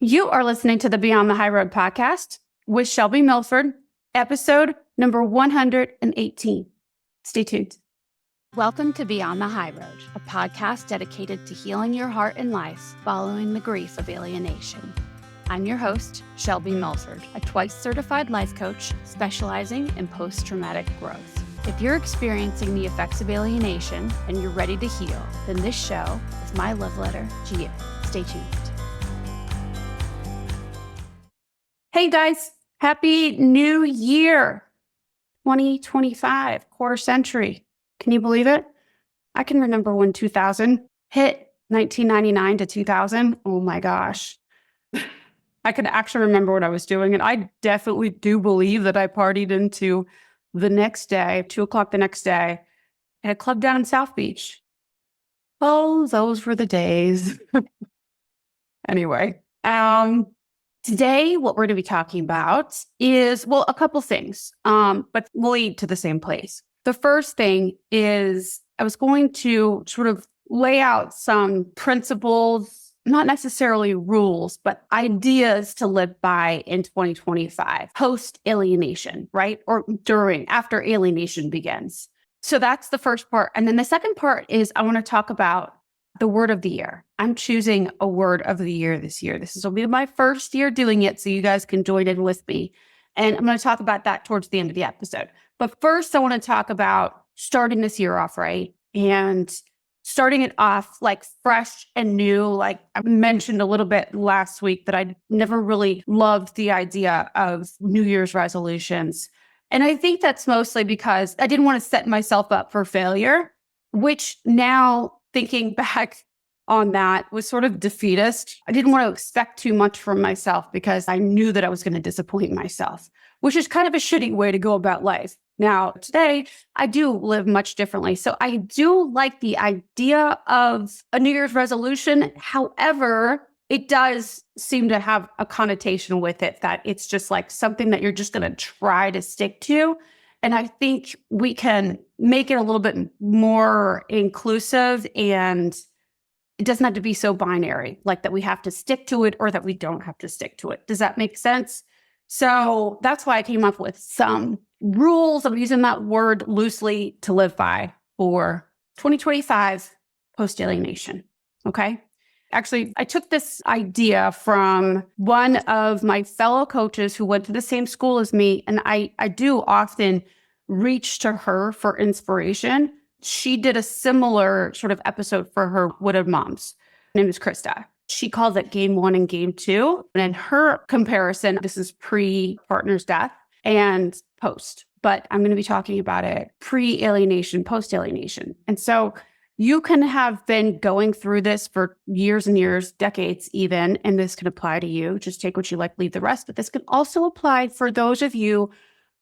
You are listening to the Beyond the High Road podcast with Shelby Milford, episode number 118. Stay tuned. Welcome to Beyond the High Road, a podcast dedicated to healing your heart and life following the grief of alienation. I'm your host, Shelby Milford, a twice certified life coach specializing in post-traumatic growth. If you're experiencing the effects of alienation and you're ready to heal, then this show is my love letter to you. Stay tuned. Hey guys, happy new year, 2025, quarter century. Can you believe it? I can remember when 2000 hit, 1999 to 2000. Oh my gosh. I can actually remember what I was doing. And I definitely do believe that I partied into the next day, 2:00 the next day, at a club down in South Beach. Oh, those were the days. Anyway, today, what we're going to be talking about is, well, a couple things, but we'll lead to the same place. The first thing is I was going to sort of lay out some principles, not necessarily rules, but ideas to live by in 2025, post-alienation, right? Or after alienation begins. So that's the first part. And then the second part is I want to talk about the word of the year. I'm choosing a word of the year this year. This will be my first year doing it, so you guys can join in with me. And I'm going to talk about that towards the end of the episode. But first, I want to talk about starting this year off right and starting it off like fresh and new. Like I mentioned a little bit last week that I never really loved the idea of New Year's resolutions. And I think that's mostly because I didn't want to set myself up for failure, which now, thinking back on that, was sort of defeatist. I didn't want to expect too much from myself because I knew that I was going to disappoint myself, which is kind of a shitty way to go about life. Now, today, I do live much differently. So I do like the idea of a New Year's resolution. However, it does seem to have a connotation with it that it's just like something that you're just going to try to stick to. And I think we can make it a little bit more inclusive, and it doesn't have to be so binary, like that we have to stick to it or that we don't have to stick to it. Does that make sense? So that's why I came up with some rules. I'm using that word loosely to live by for 2025 post-alienation. Okay. Actually, I took this idea from one of my fellow coaches who went to the same school as me, and I do often reach to her for inspiration. She did a similar sort of episode for her widowed moms. Her name is Krista. She calls it game 1 and game 2. And in her comparison, this is pre-partner's death and post. But I'm going to be talking about it pre-alienation, post-alienation. And so you can have been going through this for years and years, decades even, and this can apply to you. Just take what you like, leave the rest. But this can also apply for those of you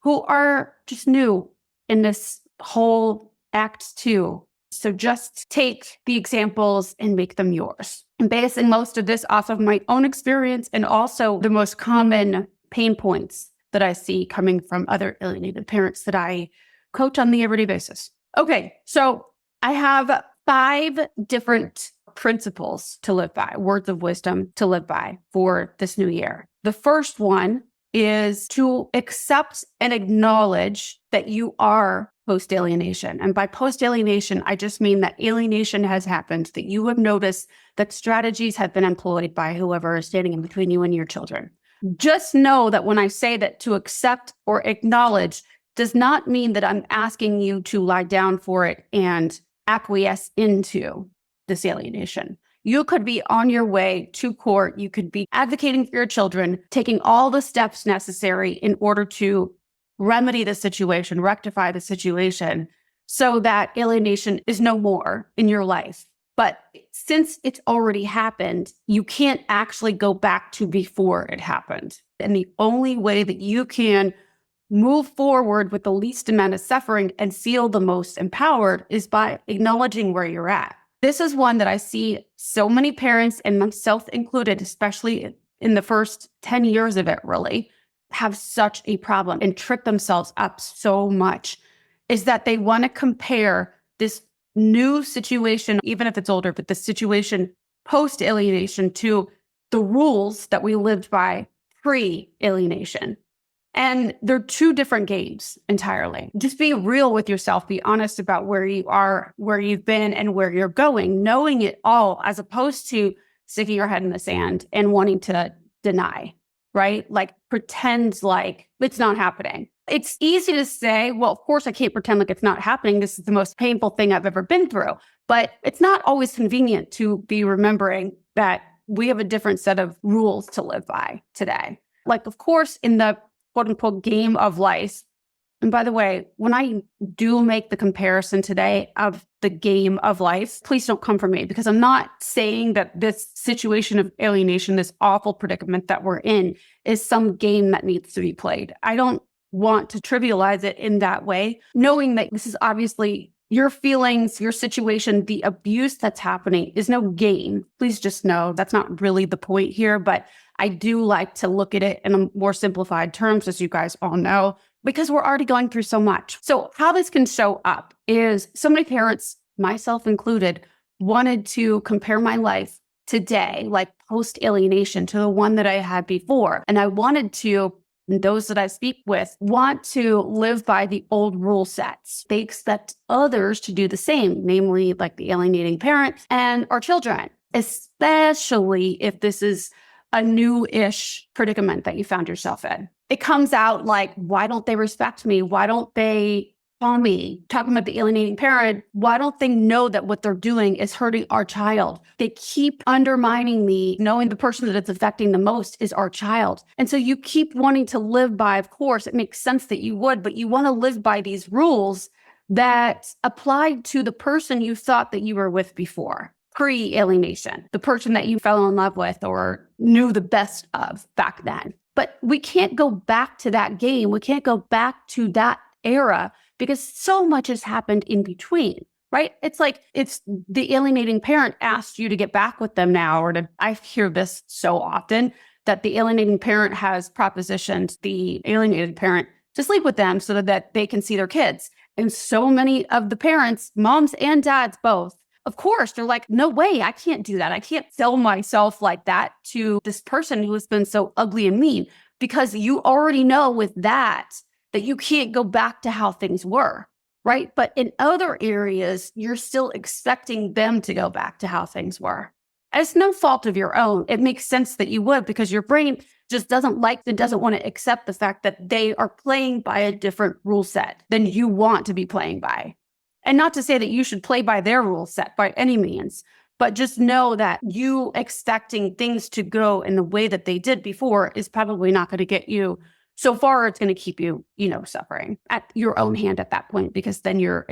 who are just new in this whole Act 2. So just take the examples and make them yours. I'm basing most of this off of my own experience and also the most common pain points that I see coming from other alienated parents that I coach on the everyday basis. Okay, so I have 5 different principles to live by, words of wisdom to live by for this new year. The first one is to accept and acknowledge that you are post-alienation. And by post-alienation, I just mean that alienation has happened, that you have noticed that strategies have been employed by whoever is standing in between you and your children. Just know that when I say that to accept or acknowledge does not mean that I'm asking you to lie down for it and acquiesce into this alienation. You could be on your way to court. You could be advocating for your children, taking all the steps necessary in order to remedy the situation, rectify the situation so that alienation is no more in your life. But since it's already happened, you can't actually go back to before it happened. And the only way that you can move forward with the least amount of suffering and feel the most empowered is by acknowledging where you're at. This is one that I see so many parents, and myself included, especially in the first 10 years of it really, have such a problem and trick themselves up so much, is that they want to compare this new situation, even if it's older, but the situation post-alienation to the rules that we lived by pre-alienation. And they're two different games entirely. Just be real with yourself. Be honest about where you are, where you've been, and where you're going, knowing it all, as opposed to sticking your head in the sand and wanting to deny, right? Like pretend like it's not happening. It's easy to say, well, of course I can't pretend like it's not happening. This is the most painful thing I've ever been through. But it's not always convenient to be remembering that we have a different set of rules to live by today. Like, of course, in the quote unquote game of life. And by the way, when I do make the comparison today of the game of life, please don't come for me, because I'm not saying that this situation of alienation, this awful predicament that we're in, is some game that needs to be played. I don't want to trivialize it in that way, knowing that this is obviously your feelings, your situation, the abuse that's happening is no game. Please just know that's not really the point here, but I do like to look at it in a more simplified terms, as you guys all know, because we're already going through so much. So how this can show up is so many parents, myself included, wanted to compare my life today, like post-alienation, to the one that I had before. And I wanted to, those that I speak with, want to live by the old rule sets. They expect others to do the same, namely like the alienating parent and our children, especially if this is a new-ish predicament that you found yourself in. It comes out like, why don't they respect me? Why don't they call me? Talking about the alienating parent, why don't they know that what they're doing is hurting our child? They keep undermining me, knowing the person that it's affecting the most is our child. And so you keep wanting to live by, of course, it makes sense that you would, but you want to live by these rules that applied to the person you thought that you were with before. Pre-alienation, the person that you fell in love with or knew the best of back then. But we can't go back to that game. We can't go back to that era because so much has happened in between, right? It's like it's the alienating parent asked you to get back with them now, or I hear this so often that the alienating parent has propositioned the alienated parent to sleep with them so that they can see their kids. And so many of the parents, moms and dads both, of course, they're like, no way, I can't do that. I can't sell myself like that to this person who has been so ugly and mean, because you already know with that you can't go back to how things were, right? But in other areas, you're still expecting them to go back to how things were. And it's no fault of your own. It makes sense that you would, because your brain just doesn't want to accept the fact that they are playing by a different rule set than you want to be playing by. And not to say that you should play by their rule set by any means, but just know that you expecting things to go in the way that they did before is probably not going to get you so far. It's going to keep you, suffering at your own hand at that point, because then you're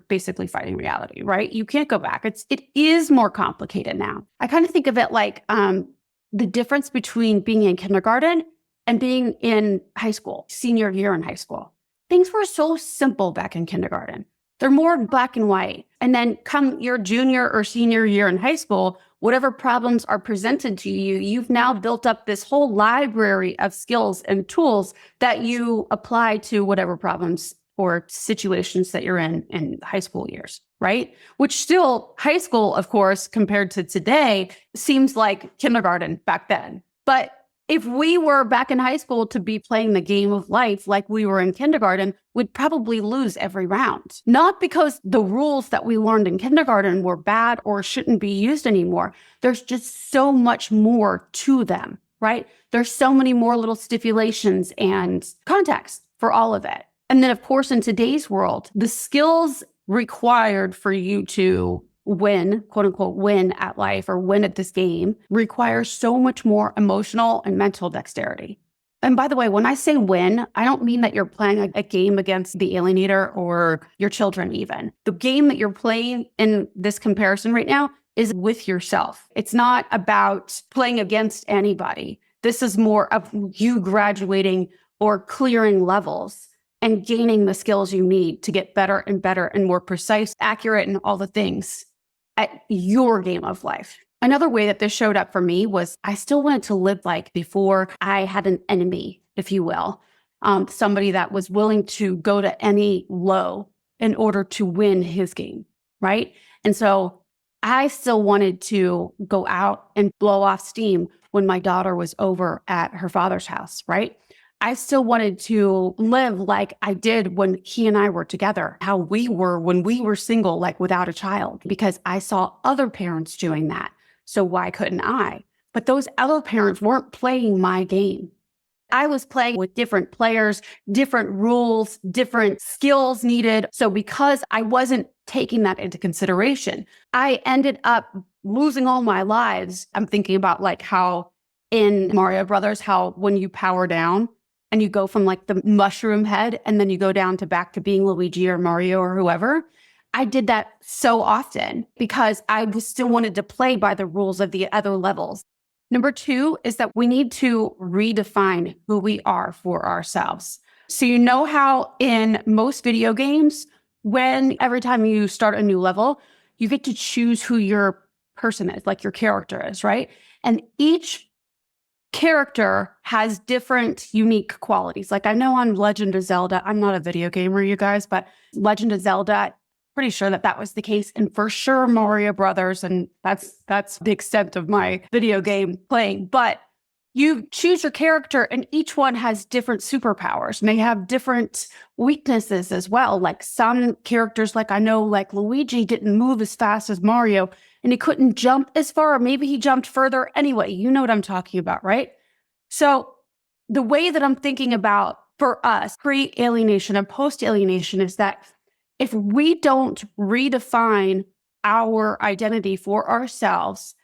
basically fighting reality, right? You can't go back. It is more complicated now. I kind of think of it like the difference between being in kindergarten and being in high school, senior year in high school. Things were so simple back in kindergarten. They're more black and white. And then come your junior or senior year in high school, whatever problems are presented to you, you've now built up this whole library of skills and tools that you apply to whatever problems or situations that you're in high school years, right? Which still, high school, of course, compared to today, seems like kindergarten back then. But if we were back in high school to be playing the game of life like we were in kindergarten, we'd probably lose every round. Not because the rules that we learned in kindergarten were bad or shouldn't be used anymore. There's just so much more to them, right? There's so many more little stipulations and context for all of it. And then, of course, in today's world, the skills required for you to win, quote unquote, win at life or win at this game requires so much more emotional and mental dexterity. And by the way, when I say win, I don't mean that you're playing a game against the alienator or your children even. The game that you're playing in this comparison right now is with yourself. It's not about playing against anybody. This is more of you graduating or clearing levels and gaining the skills you need to get better and better and more precise, accurate, and all the things at your game of life. Another way that this showed up for me was I still wanted to live like before I had an enemy, if you will, somebody that was willing to go to any low in order to win his game, right? And so I still wanted to go out and blow off steam when my daughter was over at her father's house, right? I still wanted to live like I did when he and I were together, how we were when we were single, like without a child, because I saw other parents doing that. So why couldn't I? But those other parents weren't playing my game. I was playing with different players, different rules, different skills needed. So because I wasn't taking that into consideration, I ended up losing all my lives. I'm thinking about like how in Mario Brothers, how when you power down and you go from like the mushroom head and then you go down to back to being Luigi or Mario or whoever. I did that so often because I still wanted to play by the rules of the other levels. Number 2 is that we need to redefine who we are for ourselves. So you know how in most video games, when every time you start a new level, you get to choose who your person is, like your character is, right? And each character has different unique qualities. Like I know on Legend of Zelda, I'm not a video gamer, you guys, but Legend of Zelda, pretty sure that was the case. And for sure, Mario Brothers, and that's the extent of my video game playing. But you choose your character and each one has different superpowers and they have different weaknesses as well. Like some characters, like I know like Luigi didn't move as fast as Mario and he couldn't jump as far, or maybe he jumped further. Anyway, you know what I'm talking about, right? So the way that I'm thinking about for us, pre-alienation and post-alienation is that if we don't redefine our identity for ourselves,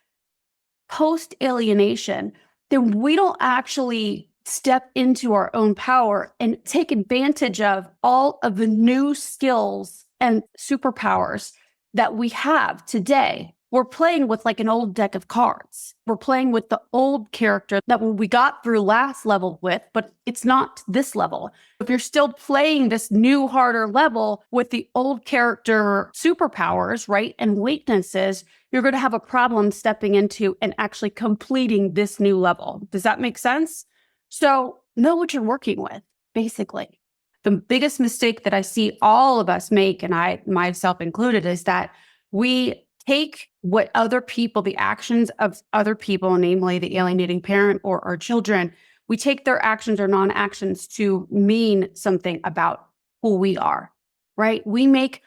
post-alienation, then we don't actually step into our own power and take advantage of all of the new skills and superpowers that we have today. We're playing with like an old deck of cards. We're playing with the old character that we got through last level with, but it's not this level. If you're still playing this new, harder level with the old character superpowers, right, and weaknesses, you're going to have a problem stepping into and actually completing this new level. Does that make sense? So know what you're working with, basically. The biggest mistake that I see all of us make, and I myself included, is that we take what other people, the actions of other people, namely the alienating parent or our children, we take their actions or non-actions to mean something about who we are, right? We make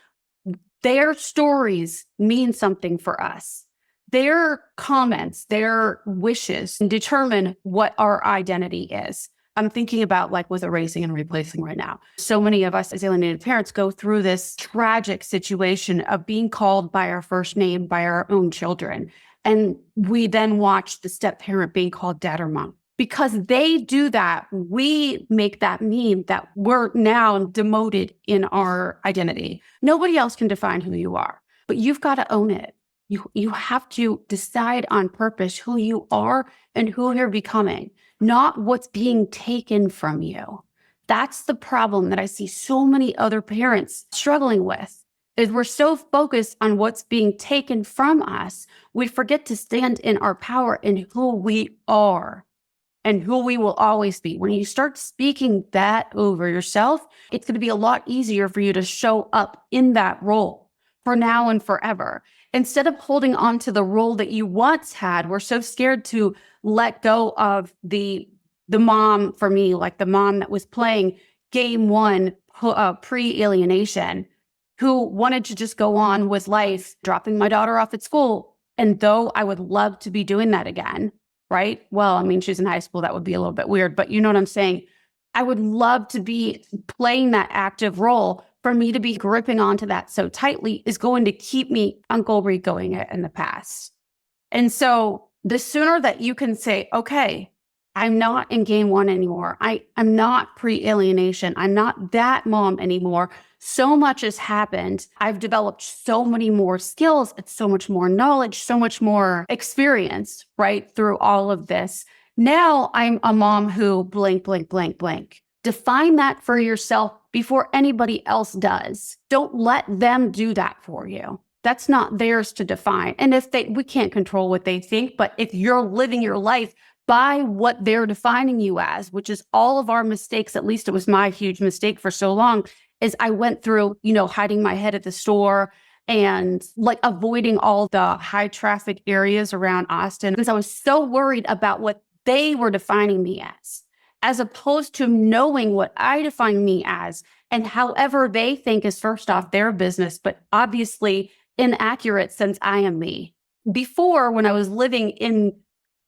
their stories mean something for us. Their comments, their wishes determine what our identity is. I'm thinking about like with erasing and replacing right now. So many of us as alienated parents go through this tragic situation of being called by our first name by our own children. And we then watch the step parent being called dad or mom. Because they do that, we make that mean that we're now demoted in our identity. Nobody else can define who you are, but you've got to own it. You have to decide on purpose who you are and who you're becoming, not what's being taken from you. That's the problem that I see so many other parents struggling with, is we're so focused on what's being taken from us, we forget to stand in our power in who we are and who we will always be. When you start speaking that over yourself, it's going to be a lot easier for you to show up in that role for now and forever. Instead of holding on to the role that you once had, we're so scared to let go of the mom, for me, like the mom that was playing game one, pre-alienation, who wanted to just go on with life, dropping my daughter off at school. And though I would love to be doing that again, right? Well, I mean, she's in high school. That would be a little bit weird, but you know what I'm saying? I would love to be playing that active role. For me to be gripping onto that so tightly is going to keep me Uncle Ricoing it in the past. And so the sooner that you can say, okay, I'm not in game one anymore. I'm not pre-alienation. I'm not that mom anymore. So much has happened. I've developed so many more skills. It's so much more knowledge, so much more experience, right? Through all of this. Now I'm a mom who blank, blank, blank, blank. Define that for yourself before anybody else does. Don't let them do that for you. That's not theirs to define. And we can't control what they think, but if you're living your life by what they're defining you as, which is all of our mistakes, at least it was my huge mistake for so long, is I went through, hiding my head at the store and like avoiding all the high traffic areas around Austin because I was so worried about what they were defining me as opposed to knowing what I define me as and however they think is first off their business, but obviously inaccurate since I am me. Before, when I was living in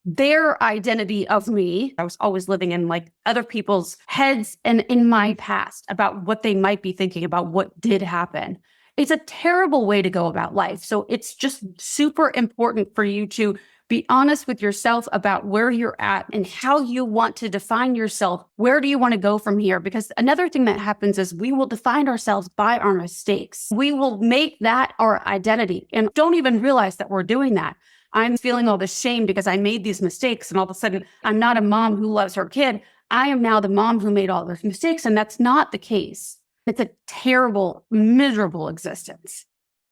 their identity of me, I was always living in like other people's heads and in my past about what they might be thinking about what did happen. It's a terrible way to go about life. So it's just super important for you to be honest with yourself about where you're at and how you want to define yourself. Where do you want to go from here? Because another thing that happens is we will define ourselves by our mistakes. We will make that our identity and don't even realize that we're doing that. I'm feeling all this shame because I made these mistakes and all of a sudden I'm not a mom who loves her kid. I am now the mom who made all those mistakes, and that's not the case. It's a terrible, miserable existence,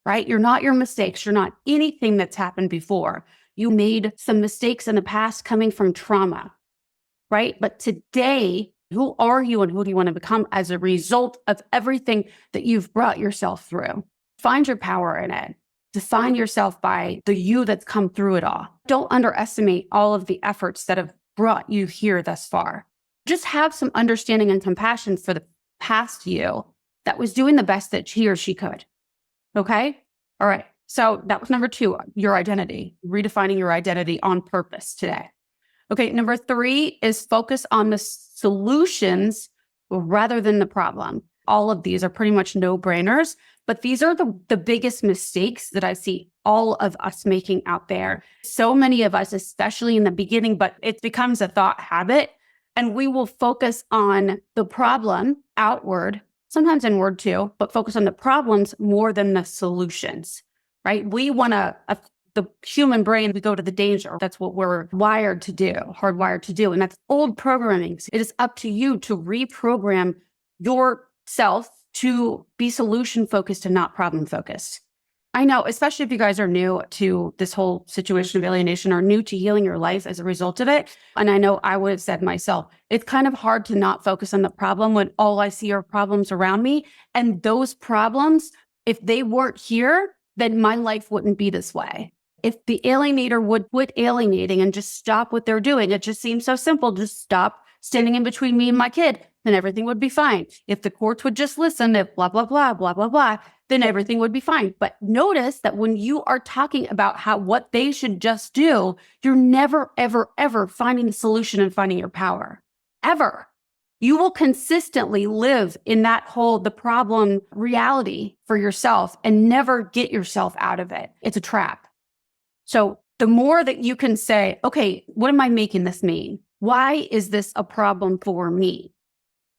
right? You're not your mistakes. You're not anything that's happened before. You made some mistakes in the past coming from trauma, right? But today, who are you and who do you want to become as a result of everything that you've brought yourself through? Find your power in it. Define yourself by the you that's come through it all. Don't underestimate all of the efforts that have brought you here thus far. Just have some understanding and compassion for the past you that was doing the best that he or she could. Okay? All right. So that was number 2, your identity, redefining your identity on purpose today. Okay. Number 3 is focus on the solutions rather than the problem. All of these are pretty much no-brainers, but these are the biggest mistakes that I see all of us making out there. So many of us, especially in the beginning, but it becomes a thought habit. And we will focus on the problem outward, sometimes inward too, but focus on the problems more than the solutions, right? We want the human brain, we go to the danger. That's what we're wired to do, hardwired to do. And that's old programming. It is up to you to reprogram yourself to be solution focused and not problem focused. I know, especially if you guys are new to this whole situation of alienation or new to healing your life as a result of it. And I know I would have said myself, it's kind of hard to not focus on the problem when all I see are problems around me. And those problems, if they weren't here, then my life wouldn't be this way. If the alienator would quit alienating and just stop what they're doing, it just seems so simple. Just stop standing in between me and my kid, then everything would be fine. If the courts would just listen, if blah, blah, blah, blah, blah, blah, then everything would be fine. But notice that when you are talking about what they should just do, you're never, ever, ever finding the solution and finding your power. Ever. You will consistently live in the problem reality for yourself and never get yourself out of it. It's a trap. So the more that you can say, okay, what am I making this mean? Why is this a problem for me?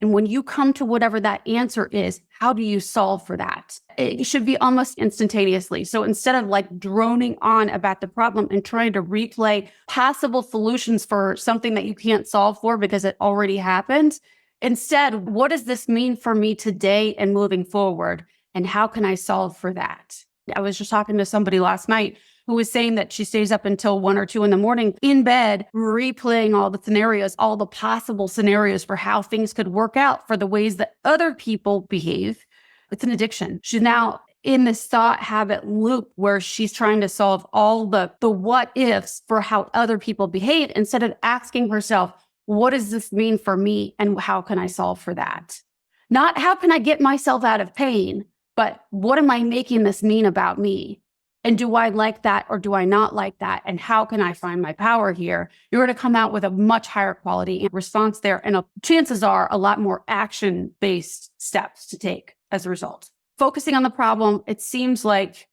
And when you come to whatever that answer is, how do you solve for that? It should be almost instantaneously. So instead of like droning on about the problem and trying to replay possible solutions for something that you can't solve for because it already happened, instead, what does this mean for me today and moving forward? And how can I solve for that? I was just talking to somebody last night who was saying that she stays up until 1 or 2 in the morning in bed, replaying all the scenarios, all the possible scenarios for how things could work out for the ways that other people behave. It's an addiction. She's now in this thought habit loop where she's trying to solve all the what ifs for how other people behave instead of asking herself, what does this mean for me and how can I solve for that? Not how can I get myself out of pain, but what am I making this mean about me? And do I like that or do I not like that? And how can I find my power here? You're going to come out with a much higher quality response there. And chances are a lot more action-based steps to take as a result. Focusing on the problem, it seems like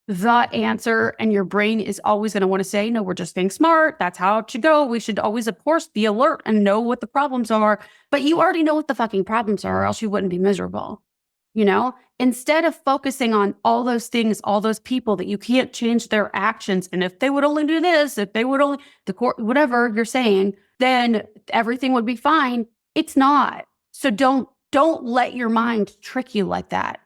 the answer, and your brain is always going to want to say, no, we're just being smart. That's how it should go. We should always, of course, be alert and know what the problems are. But you already know what the fucking problems are, or else you wouldn't be miserable. You know, instead of focusing on all those things, all those people that you can't change their actions. And if they would only do this, if they would only, the court, whatever you're saying, then everything would be fine. It's not. So don't let your mind trick you like that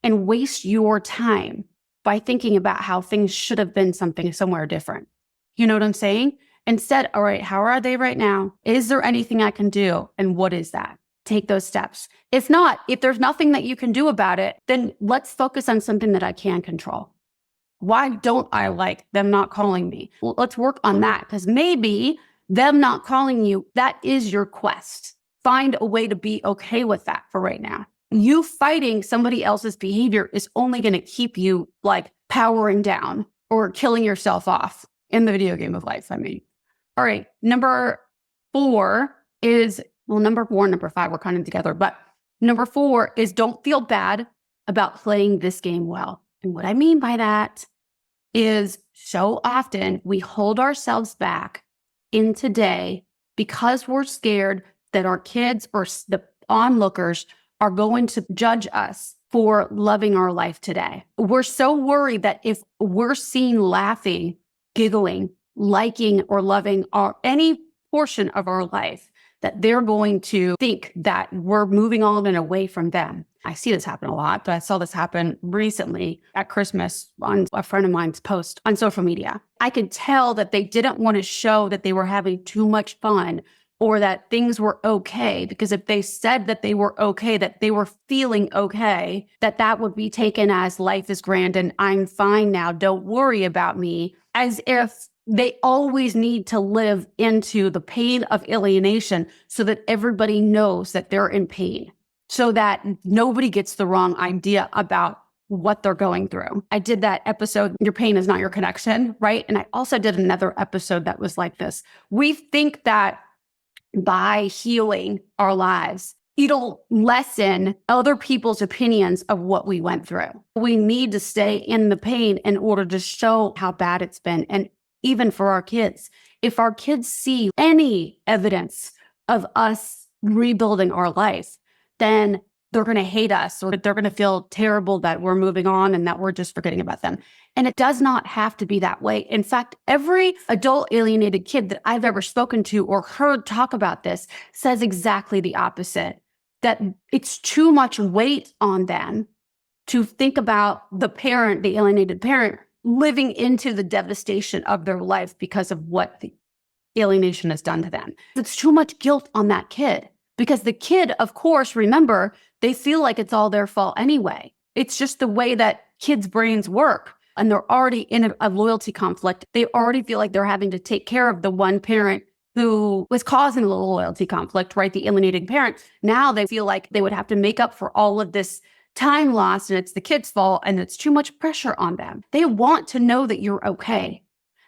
and waste your time by thinking about how things should have been something somewhere different. You know what I'm saying? Instead, all right, how are they right now? Is there anything I can do? And what is that take those steps. If not, if there's nothing that you can do about it, then let's focus on something that I can control. Why don't I like them not calling me? Well, let's work on that, because maybe them not calling you, that is your quest. Find a way to be okay with that for right now. You fighting somebody else's behavior is only going to keep you like powering down or killing yourself off in the video game of life. All right. Number 4 is, well, number 4 and number 5 were kind of together, but number 4 is don't feel bad about playing this game well. And what I mean by that is so often we hold ourselves back in today because we're scared that our kids or the onlookers are going to judge us for loving our life today. We're so worried that if we're seen laughing, giggling, liking, or loving any portion of our life, that they're going to think that we're moving on and away from them. I see this happen a lot, but I saw this happen recently at Christmas on a friend of mine's post on social media. I could tell that they didn't want to show that they were having too much fun or that things were okay, because if they said that they were okay, that they were feeling okay, that would be taken as life is grand and I'm fine now, don't worry about me, as if they always need to live into the pain of alienation so that everybody knows that they're in pain, so that nobody gets the wrong idea about what they're going through. I did that episode, Your Pain is Not Your Connection, right? And I also did another episode that was like this. We think that by healing our lives, it'll lessen other people's opinions of what we went through. We need to stay in the pain in order to show how bad it's been. And even for our kids, if our kids see any evidence of us rebuilding our life, then they're going to hate us, or they're going to feel terrible that we're moving on and that we're just forgetting about them. And it does not have to be that way. In fact, every adult alienated kid that I've ever spoken to or heard talk about this says exactly the opposite, that it's too much weight on them to think about the parent, the alienated parent, living into the devastation of their life because of what the alienation has done to them. It's too much guilt on that kid, because the kid, of course, remember, they feel like it's all their fault anyway. It's just the way that kids' brains work, and they're already in a loyalty conflict. They already feel like they're having to take care of the one parent who was causing the loyalty conflict, right? The alienating parent. Now they feel like they would have to make up for all of this time lost, and it's the kid's fault, and it's too much pressure on them. They want to know that you're okay.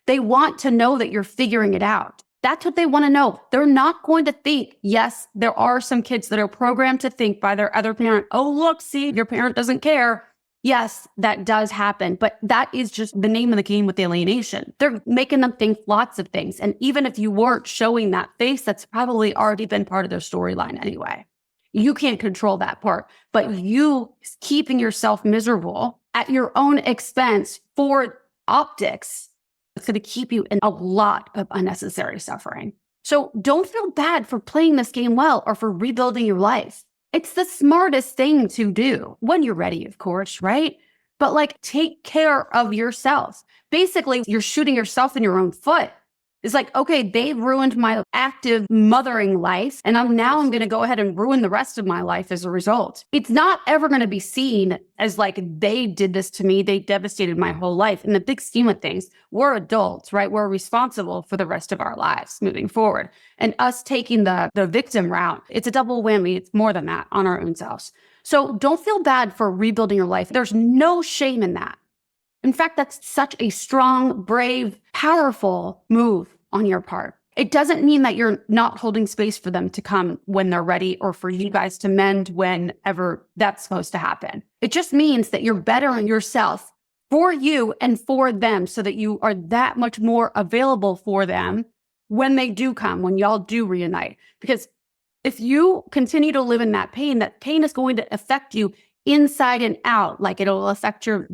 They want to know that you're figuring it out. That's what they want to know. They're not going to think, yes, there are some kids that are programmed to think by their other parent, oh, look, see, your parent doesn't care. Yes, that does happen, but that is just the name of the game with alienation. They're making them think lots of things. And even if you weren't showing that face, that's probably already been part of their storyline anyway. You can't control that part, but you keeping yourself miserable at your own expense for optics, it's going to keep you in a lot of unnecessary suffering. So don't feel bad for playing this game well or for rebuilding your life. It's the smartest thing to do when you're ready, of course, right? But like, take care of yourself. Basically, you're shooting yourself in your own foot. It's like, okay, they ruined my active mothering life, and I'm going to go ahead and ruin the rest of my life as a result. It's not ever going to be seen as like, they did this to me, they devastated my whole life. In the big scheme of things, we're adults, right? We're responsible for the rest of our lives moving forward. And us taking the victim route, it's a double whammy. It's more than that on our own selves. So don't feel bad for rebuilding your life. There's no shame in that. In fact, that's such a strong, brave, powerful move on your part. It doesn't mean that you're not holding space for them to come when they're ready, or for you guys to mend whenever that's supposed to happen. It just means that you're bettering yourself for you and for them, so that you are that much more available for them when they do come, when y'all do reunite. Because if you continue to live in that pain is going to affect you inside and out. Like, it'll affect your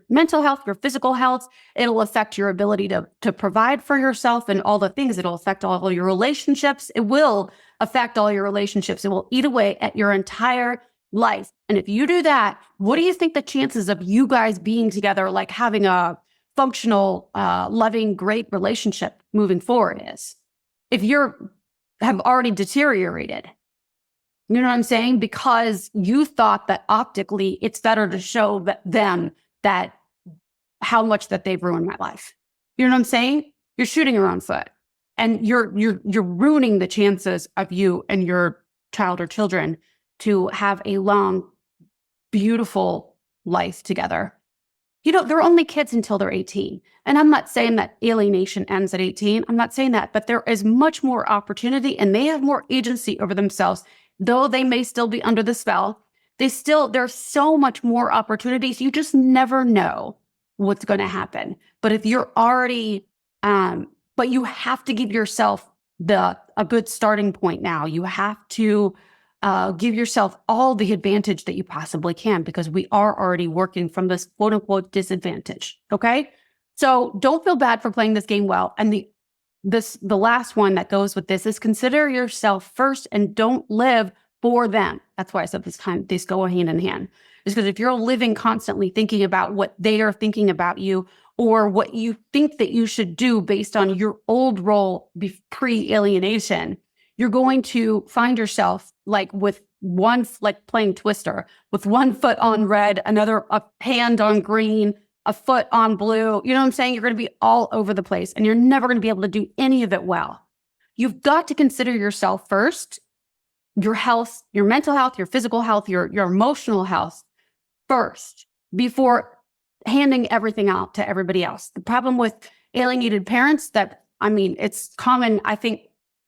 mental health, your physical health. It'll affect your ability to provide for yourself and all the things. It'll affect all of your relationships. It will affect all your relationships. It will eat away at your entire life. And if you do that, what do you think the chances of you guys being together, like having a functional, loving, great relationship moving forward is? If have already deteriorated, You know what I'm saying? Because you thought that optically it's better to show them that how much that they've ruined my life. You know what I'm saying? You're shooting your own foot, and you're ruining the chances of you and your child or children to have a long, beautiful life together. You know, they're only kids until they're 18. And I'm not saying that alienation ends at 18. I'm not saying that, but there is much more opportunity and they have more agency over themselves. Though they may still be under the spell, there's so much more opportunities. You just never know what's going to happen. But if you're already, but you have to give yourself a good starting point now. You have to give yourself all the advantage that you possibly can, because we are already working from this quote unquote disadvantage. Okay. So don't feel bad for playing this game well. And the last one that goes with this is consider yourself first and don't live for them. That's why I said these go hand in hand. Is because if you're living constantly thinking about what they are thinking about you, or what you think that you should do based on your old role pre-alienation, you're going to find yourself like playing Twister, with one foot on red, a hand on green, a foot on blue. You know what I'm saying? You're going to be all over the place and you're never going to be able to do any of it well. You've got to consider yourself first, your health, your mental health, your physical health, your emotional health first, before handing everything out to everybody else. The problem with alienated parents it's common, I think,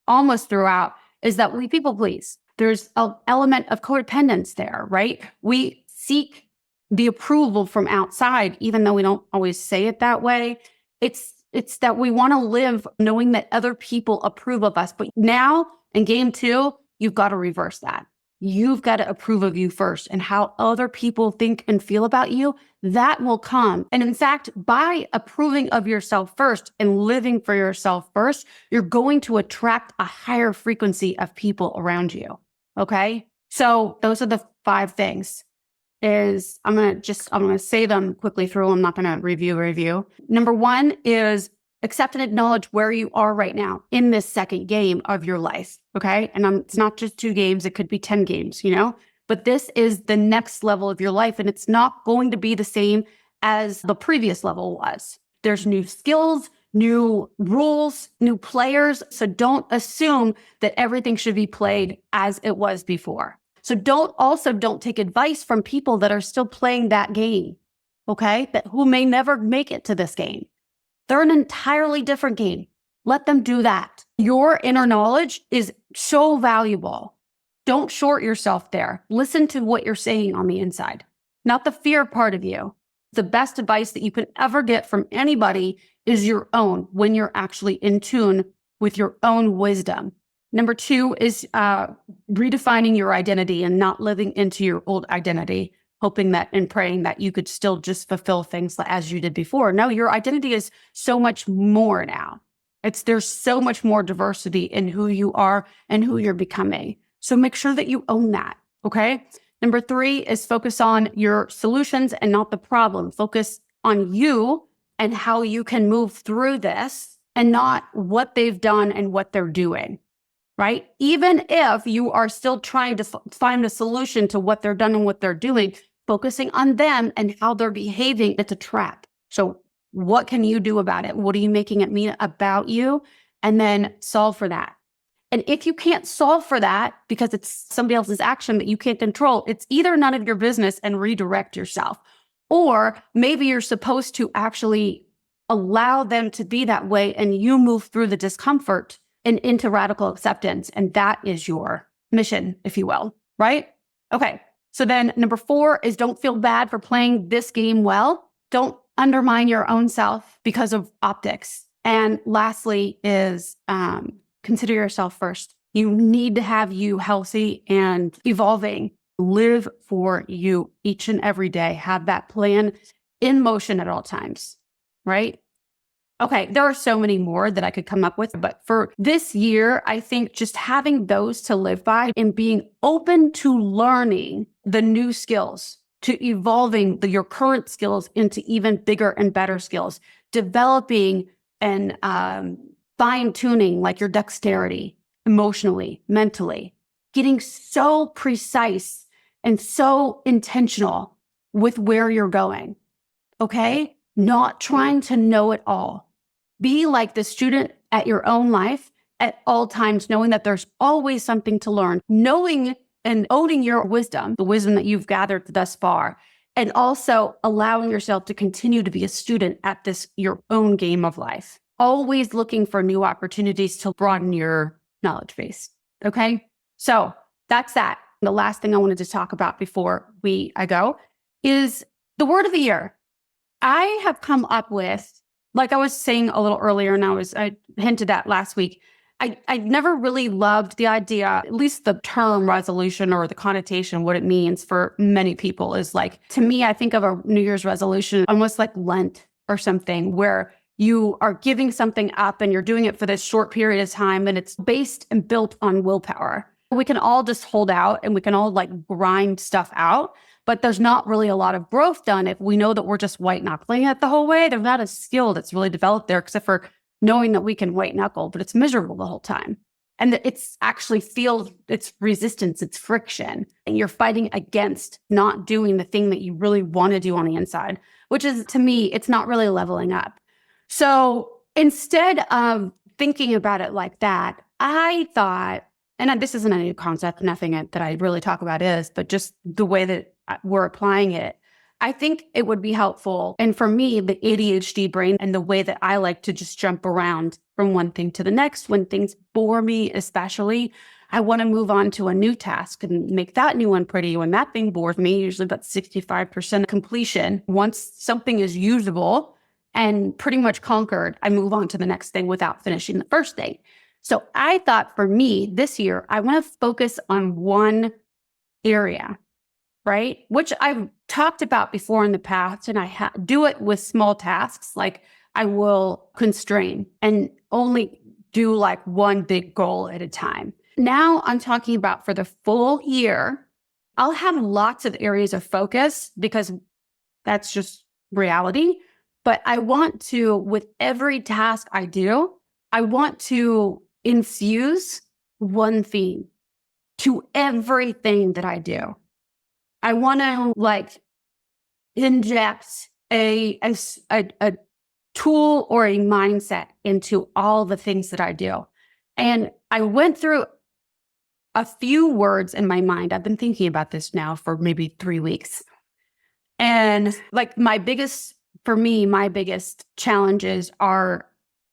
almost throughout, is that we people please. There's an element of codependence there, right? We seek the approval from outside, even though we don't always say it that way. It's that we want to live knowing that other people approve of us. But now in game 2, you've got to reverse that. You've got to approve of you first, and how other people think and feel about you, that will come. And in fact, by approving of yourself first and living for yourself first, you're going to attract a higher frequency of people around you. Okay. So those are the 5 things. I'm going to say them quickly through. I'm not going to review. Number 1 is accept and acknowledge where you are right now in this second game of your life. Okay. And it's not just 2 games. It could be 10 games, but this is the next level of your life. And it's not going to be the same as the previous level was. There's new skills, new rules, new players. So don't assume that everything should be played as it was before. So don't take advice from people that are still playing that game. Okay. Who may never make it to this game. They're an entirely different game. Let them do that. Your inner knowledge is so valuable. Don't short yourself there. Listen to what you're saying on the inside, not the fear part of you. The best advice that you can ever get from anybody is your own, when you're actually in tune with your own wisdom. Number 2 is redefining your identity and not living into your old identity, hoping that and praying that you could still just fulfill things as you did before. No, your identity is so much more now. There's so much more diversity in who you are and who you're becoming. So make sure that you own that, okay? Number 3 is focus on your solutions and not the problem. Focus on you and how you can move through this, and not what they've done and what they're doing, right? Even if you are still trying to find a solution to what they're done and what they're doing, focusing on them and how they're behaving, it's a trap. So what can you do about it? What are you making it mean about you? And then solve for that. And if you can't solve for that because it's somebody else's action that you can't control, it's either none of your business and redirect yourself, or maybe you're supposed to actually allow them to be that way and you move through the discomfort and into radical acceptance. And that is your mission, if you will, right? Okay. So then number 4 is don't feel bad for playing this game well. Don't undermine your own self because of optics. And lastly is consider yourself first. You need to have you healthy and evolving. Live for you each and every day. Have that plan in motion at all times, right? Okay, there are so many more that I could come up with, but for this year, I think just having those to live by and being open to learning the new skills, to evolving your current skills into even bigger and better skills, developing and fine-tuning like your dexterity, emotionally, mentally, getting so precise and so intentional with where you're going. Okay? Not trying to know it all. Be like the student at your own life at all times, knowing that there's always something to learn, knowing and owning your wisdom, the wisdom that you've gathered thus far, and also allowing yourself to continue to be a student at this, your own game of life. Always looking for new opportunities to broaden your knowledge base. Okay? So that's that. The last thing I wanted to talk about before I go is the word of the year. I have come up with, like I was saying a little earlier, and I hinted at last week, I never really loved the idea, at least the term resolution or the connotation, what it means for many people is like, to me, I think of a New Year's resolution almost like Lent or something, where you are giving something up and you're doing it for this short period of time, and it's based and built on willpower. We can all just hold out and we can all like grind stuff out, but there's not really a lot of growth done if we know that we're just white knuckling it the whole way. There's not a skill that's really developed there except for knowing that we can white knuckle, but it's miserable the whole time. And that it's actually it's resistance, it's friction. And you're fighting against not doing the thing that you really want to do on the inside, which is, to me, it's not really leveling up. So instead of thinking about it like that, I thought, and this isn't a new concept, nothing that I really talk about is, but just the way that we're applying it, I think it would be helpful. And for me, the ADHD brain and the way that I like to just jump around from one thing to the next, when things bore me especially, I want to move on to a new task and make that new one pretty. When that thing bores me, usually about 65% completion. Once something is usable and pretty much conquered, I move on to the next thing without finishing the first thing. So I thought for me this year, I want to focus on one area, right? Which I've talked about before in the past, and I do it with small tasks. Like I will constrain and only do like one big goal at a time. Now I'm talking about for the full year, I'll have lots of areas of focus because that's just reality. But I want to, with every task I do, I want to infuse one theme to everything that I do. I want to like inject a tool or a mindset into all the things that I do. And I went through a few words in my mind. I've been thinking about this now for maybe 3 weeks. And like my biggest challenges are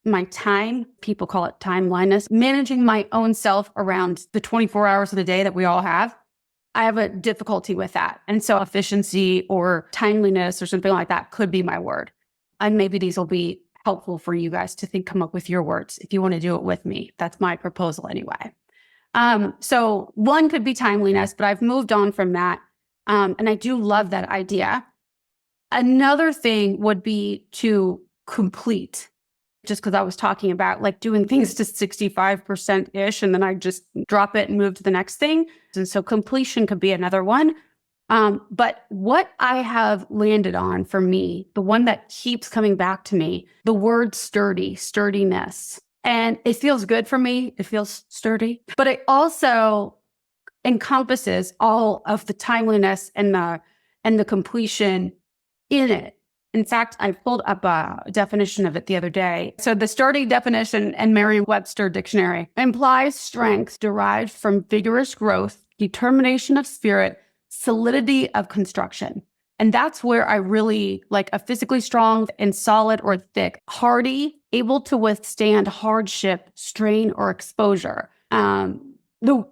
my time. People call it time blindness. Managing my own self around the 24 hours of the day that we all have. I have a difficulty with that. And so efficiency or timeliness or something like that could be my word. And maybe these will be helpful for you guys to come up with your words if you want to do it with me. That's my proposal anyway. So one could be timeliness, but I've moved on from that. And I do love that idea. Another thing would be to complete, just because I was talking about like doing things to 65%-ish, and then I just drop it and move to the next thing. And so completion could be another one. But what I have landed on for me, the one that keeps coming back to me, the word sturdiness. And it feels good for me. It feels sturdy, but it also encompasses all of the timeliness and the completion in it. In fact, I pulled up a definition of it the other day. So the sturdy definition in Merriam-Webster dictionary implies strength derived from vigorous growth, determination of spirit, solidity of construction. And that's where I really like a physically strong and solid or thick, hardy, able to withstand hardship, strain, or exposure. The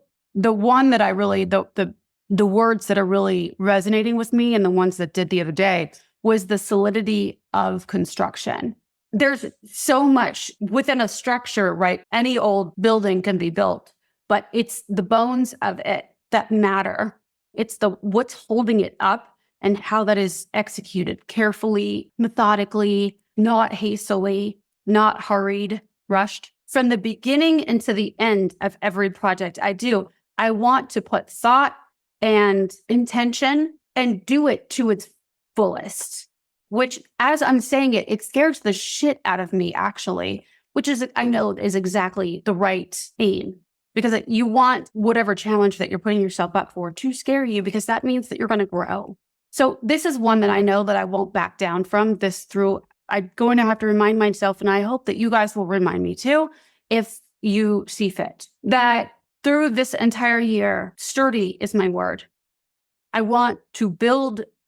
one that I really, the words that are really resonating with me and the ones that did the other day was the solidity of construction. There's so much within a structure, right? Any old building can be built, but it's the bones of it that matter. It's what's holding it up and how that is executed carefully, methodically, not hastily, not hurried, rushed. From the beginning into the end of every project I do, I want to put thought and intention and do it to its fullest, which as I'm saying it, it scares the shit out of me actually, which is, I know is exactly the right aim, because you want whatever challenge that you're putting yourself up for to scare you, because that means that you're going to grow. So this is one that I know that I won't back down from this through. I'm going to have to remind myself, and I hope that you guys will remind me too, if you see fit, that through this entire year, sturdy is my word. I want to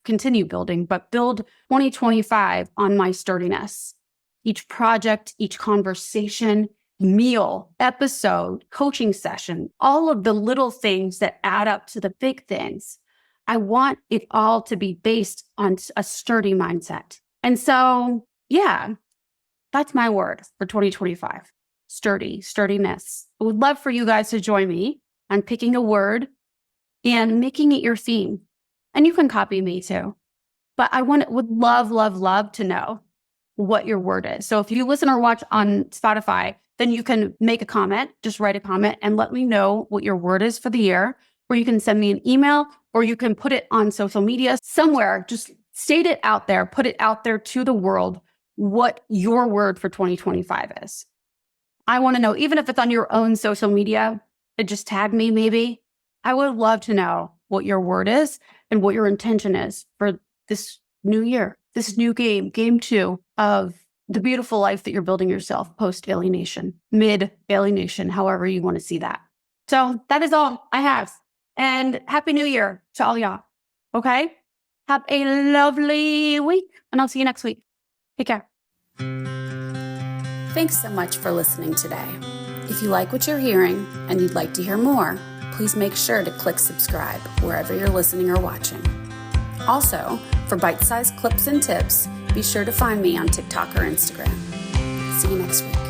continue building, but build 2025 on my sturdiness. Each project, each conversation, meal, episode, coaching session, all of the little things that add up to the big things. I want it all to be based on a sturdy mindset. And so, yeah, that's my word for 2025. Sturdiness. I would love for you guys to join me on picking a word and making it your theme. And you can copy me too. But would love to know what your word is. So if you listen or watch on Spotify, then you can make a comment, just write a comment and let me know what your word is for the year, or you can send me an email, or you can put it on social media somewhere. Just state it out there, put it out there to the world, what your word for 2025 is. I want to know, even if it's on your own social media, just tag me maybe. I would love to know what your word is and what your intention is for this new year, this new game 2 of the beautiful life that you're building yourself, post-alienation, mid-alienation, however you want to see that. So that is all I have. And Happy New Year to all y'all. Okay? Have a lovely week, and I'll see you next week. Take care. Thanks so much for listening today. If you like what you're hearing and you'd like to hear more, please make sure to click subscribe wherever you're listening or watching. Also, for bite-sized clips and tips, be sure to find me on TikTok or Instagram. See you next week.